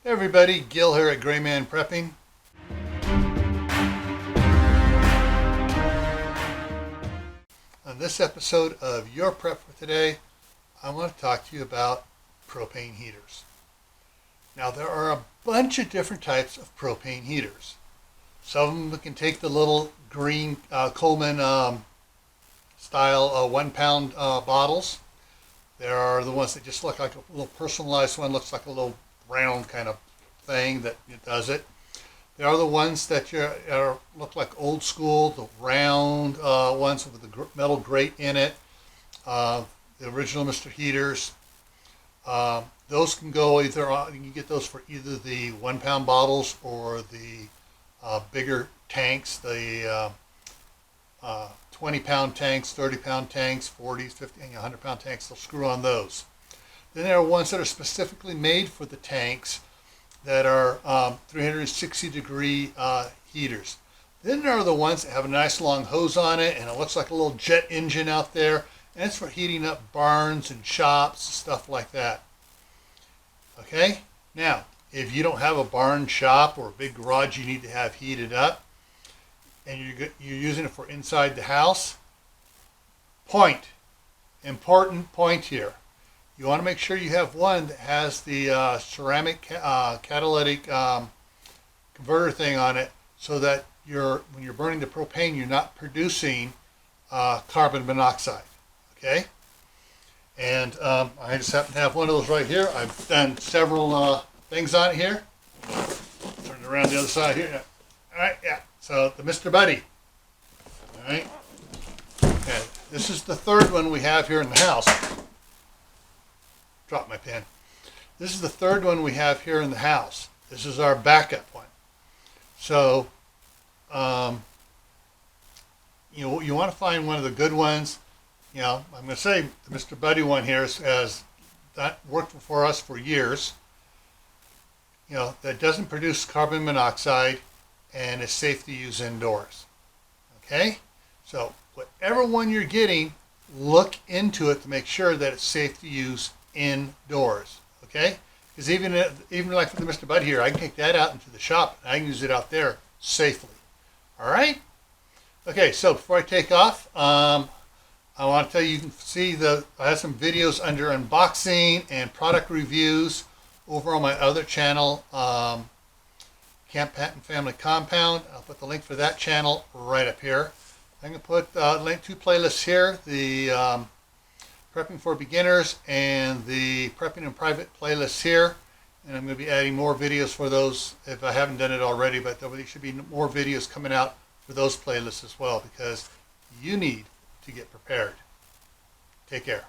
Hey everybody, Gil here at graymanprepping. On this episode of Your Prep for Today, I want to talk to you about propane heaters. Now there are a bunch of different types of propane heaters. Some of them can take the little green Coleman style 1 pound bottles. There are the ones that just look like a little personalized one, looks like a little round kind of thing that it does it. There are the ones that look like old school, the round ones with the metal grate in it, the original Mr. Heaters. Those can go either on, you can get those for either the 1 pound bottles or the bigger tanks, the 20 pound tanks, 30 pound tanks, 40s, 50, 100 pound tanks. They'll screw on those. Then there are ones that are specifically made for the tanks that are 360 degree heaters. Then there are the ones that have a nice long hose on it and it looks like a little jet engine out there, and it's for heating up barns and shops and stuff like that. Okay, now if you don't have a barn, shop, or a big garage you need to have heated up and you're using it for inside the house, important point here. You want to make sure you have one that has the ceramic catalytic converter thing on it, so that when you're burning the propane, you're not producing carbon monoxide. Okay? And I just happen to have one of those right here. I've done several things on it here. Turn it around the other side here. All right, yeah. So the Mr. Buddy. All right. Okay. This is the third one we have here in the house. Drop my pen. This is the third one we have here in the house. This is our backup one. So, you want to find one of the good ones. I'm going to say the Mr. Buddy one here has that worked for us for years. That doesn't produce carbon monoxide and is safe to use indoors. Okay? So, whatever one you're getting, look into it to make sure that it's safe to use indoors. Okay? Because even like for the Mr. Bud here, I can take that out into the shop and I can use it out there safely. All right? Okay, so before I take off, I want to tell you, you can see I have some videos under unboxing and product reviews over on my other channel, Camp Patton Family Compound. I'll put the link for that channel right up here. I'm going to put link to playlists here, the Prepping for Beginners and the Prepping in Private playlists here. And I'm going to be adding more videos for those if I haven't done it already, but there should be more videos coming out for those playlists as well, because you need to get prepared. Take care.